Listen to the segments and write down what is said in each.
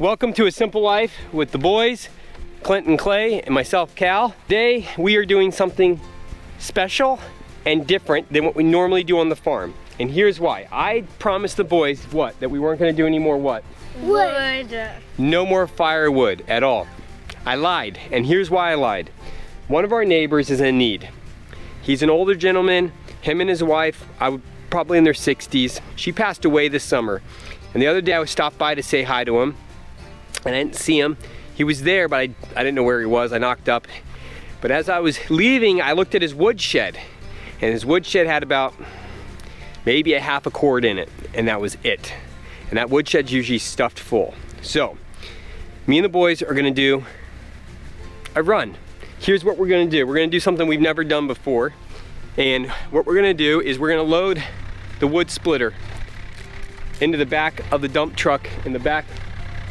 Welcome to A Simple Life with the boys, Clint and Clay, and myself, Cal. Today, we are doing something special and different than what we normally do on the farm. And here's why. I promised the boys, what? That we weren't gonna do any more what? Wood. No more firewood at all. I lied, and here's why I lied. One of our neighbors is in need. He's an older gentleman, him and his wife, probably in their 60s. She passed away this summer. And the other day I stopped by to say hi to him, and I didn't see him. He was there, but I didn't know where he was. I knocked up. But as I was leaving, I looked at his wood shed, and his wood shed had about maybe a half a cord in it, and that was it. And that wood shed's usually stuffed full. So, me and the boys are gonna do a run. Here's what we're gonna do. We're gonna do something we've never done before. And what we're gonna do is we're gonna load the wood splitter into the back of the dump truck, in the back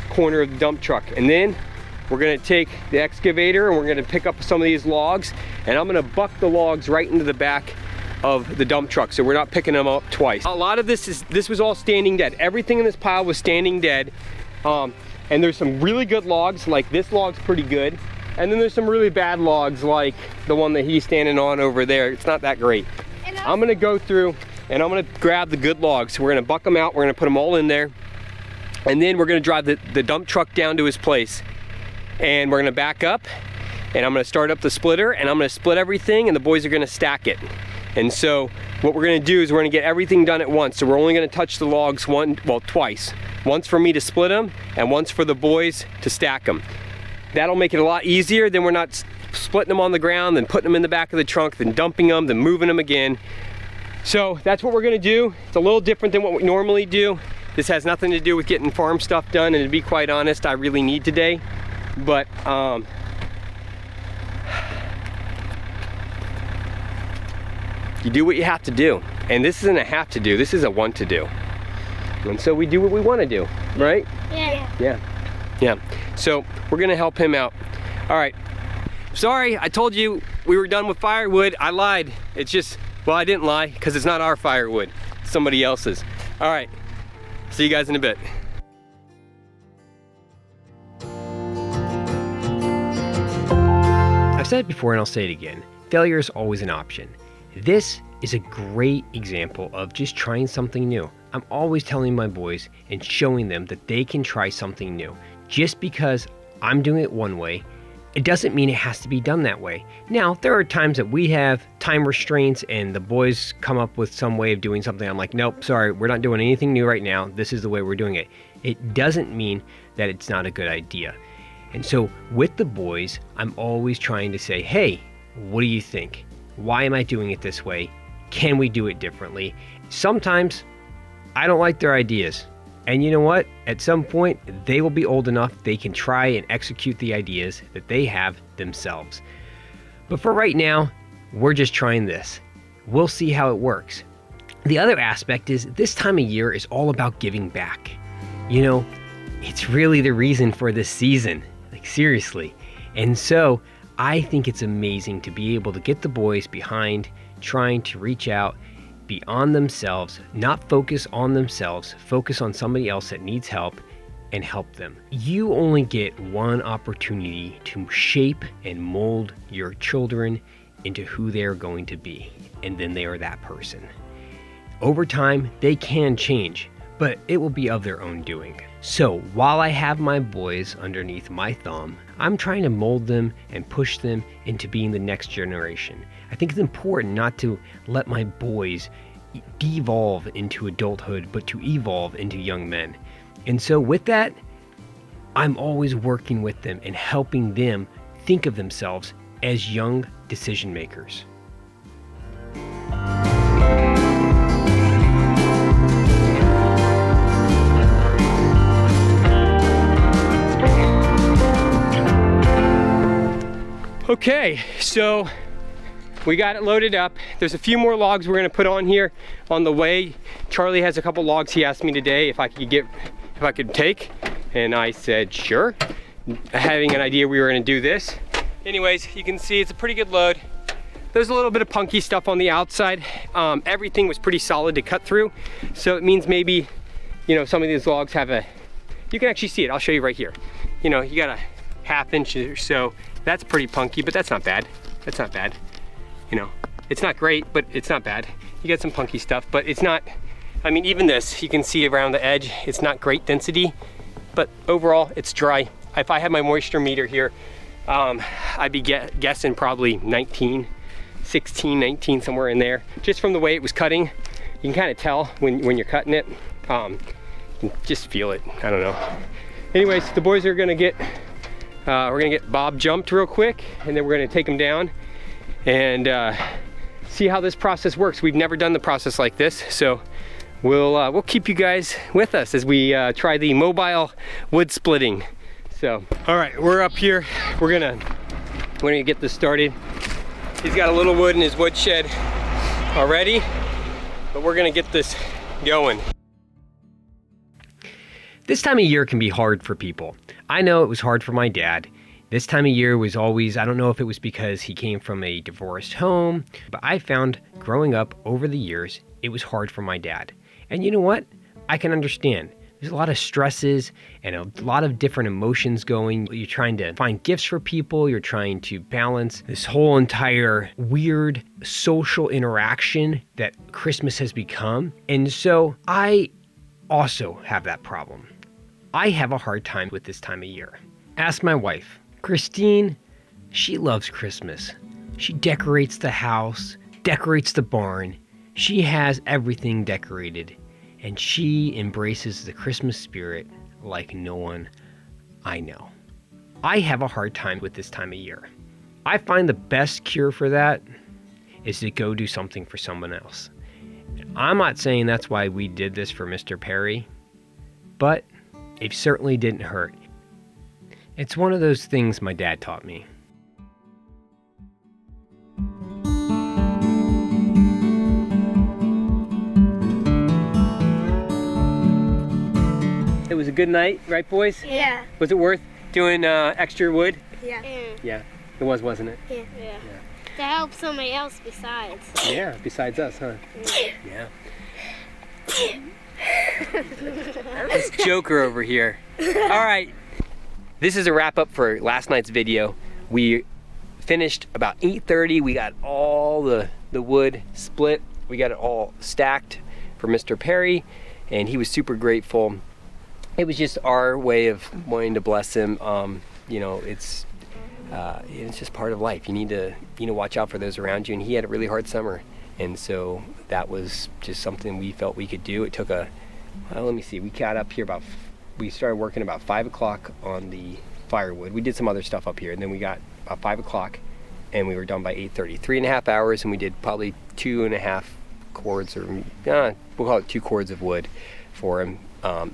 corner of the dump truck. And then we're gonna take the excavator and we're gonna pick up some of these logs, and I'm gonna buck the logs right into the back of the dump truck, so we're not picking them up twice. A lot of this was all standing dead. Everything in this pile was standing dead. And there's some really good logs, like this log's pretty good. And then there's some really bad logs, like the one that he's standing on over there. It's not that great. I'm gonna go through and I'm gonna grab the good logs. We're gonna buck them out, we're gonna put them all in there. And then we're gonna drive the dump truck down to his place. And we're gonna back up, and I'm gonna start up the splitter, and I'm gonna split everything, and the boys are gonna stack it. And so what we're gonna do is we're gonna get everything done at once. So we're only gonna touch the logs twice. Once for me to split them, and once for the boys to stack them. That'll make it a lot easier. Then we're not splitting them on the ground, then putting them in the back of the trunk, then dumping them, then moving them again. So that's what we're gonna do. It's a little different than what we normally do. This has nothing to do with getting farm stuff done, and to be quite honest, I really need today. But you do what you have to do. And this isn't a have to do, this is a want to do. And so we do what we want to do, right? Yeah. Yeah. So we're gonna help him out. All right. Sorry, I told you we were done with firewood. I lied. It's just, well, I didn't lie, because it's not our firewood. It's somebody else's. All right. See you guys in a bit. I've said it before and I'll say it again. Failure is always an option. This is a great example of just trying something new. I'm always telling my boys and showing them that they can try something new. Just because I'm doing it one way, it doesn't mean it has to be done that way. Now, there are times that we have time restraints and the boys come up with some way of doing something. I'm like, nope, sorry, we're not doing anything new right now. This is the way we're doing it. It doesn't mean that it's not a good idea. And so with the boys, I'm always trying to say, hey, what do you think? Why am I doing it this way? Can we do it differently? Sometimes I don't like their ideas. And you know what? At some point, they will be old enough they can try and execute the ideas that they have themselves. But for right now, we're just trying this. We'll see how it works. The other aspect is this time of year is all about giving back. You know, it's really the reason for this season. Like, seriously. And so I think it's amazing to be able to get the boys behind trying to reach out beyond themselves, not focus on themselves, focus on somebody else that needs help and help them. You only get one opportunity to shape and mold your children into who they're going to be, and then they are that person. Over time, they can change, but it will be of their own doing. So while I have my boys underneath my thumb, I'm trying to mold them and push them into being the next generation. I think it's important not to let my boys devolve into adulthood, but to evolve into young men. And so with that, I'm always working with them and helping them think of themselves as young decision makers. Okay, so we got it loaded up. There's a few more logs we're gonna put on here on the way. Charlie has a couple logs he asked me today if I could take, and I said sure, having an idea we were gonna do this. Anyways, you can see it's a pretty good load. There's a little bit of punky stuff on the outside. Everything was pretty solid to cut through, so it means maybe, you know, some of these logs have a You can actually see it. I'll show you right here. You know, you got a ½ inch or so. That's pretty punky, but that's not bad. That's not bad. You know, it's not great, but it's not bad. You get some punky stuff, but it's not, I mean, even this, you can see around the edge, it's not great density, but overall, it's dry. If I had my moisture meter here, I'd be guessing probably 19, 16, 19, somewhere in there. Just from the way it was cutting, you can kind of tell when you're cutting it. You can just feel it, I don't know. Anyways, the boys are gonna get, we're gonna get Bob jumped real quick, and then we're gonna take him down and see how this process works. We've never done the process like this, so we'll keep you guys with us as we try the mobile wood splitting. So, all right, we're up here. We're gonna get this started. He's got a little wood in his wood shed already, but we're gonna get this going. This time of year can be hard for people. I know it was hard for my dad. This time of year was always, I don't know if it was because he came from a divorced home, but I found growing up over the years, it was hard for my dad. And you know what? I can understand. There's a lot of stresses and a lot of different emotions going. You're trying to find gifts for people. You're trying to balance this whole entire weird social interaction that Christmas has become. And so I also have that problem. I have a hard time with this time of year. Ask my wife, Christine. She loves Christmas. She decorates the house, decorates the barn. She has everything decorated. And she embraces the Christmas spirit like no one I know. I have a hard time with this time of year. I find the best cure for that is to go do something for someone else. I'm not saying that's why we did this for Mr. Perry, but it certainly didn't hurt. It's one of those things my dad taught me. It was a good night, right, boys? Yeah. Was it worth doing extra wood? Yeah. Yeah, it was, wasn't it? Yeah. To help somebody else besides. Yeah, besides us, huh? Yeah. This Joker over here. All right, this is a wrap up for last night's video. We finished about 8:30. We got all the wood split. We got it all stacked for Mr. Perry, and he was super grateful. It was just our way of wanting to bless him. You know, it's just part of life. You need to, watch out for those around you. And he had a really hard summer, and so that was just something we felt we could do. It took let me see. We got up here we started working about 5 o'clock on the firewood. We did some other stuff up here, and then we got about 5 o'clock, and we were done by 8:30. 3.5 hours, and we did probably 2.5 cords, or we'll call it 2 cords of wood for him.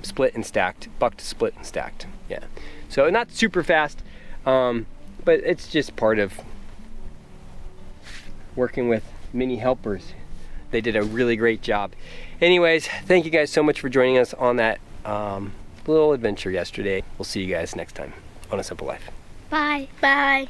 Split and stacked, bucked, split and stacked. Yeah, so not super fast, but it's just part of working with mini helpers. They did a really great job. Anyways, thank you guys so much for joining us on that little adventure yesterday. We'll see you guys next time on A Simple Life. Bye. Bye.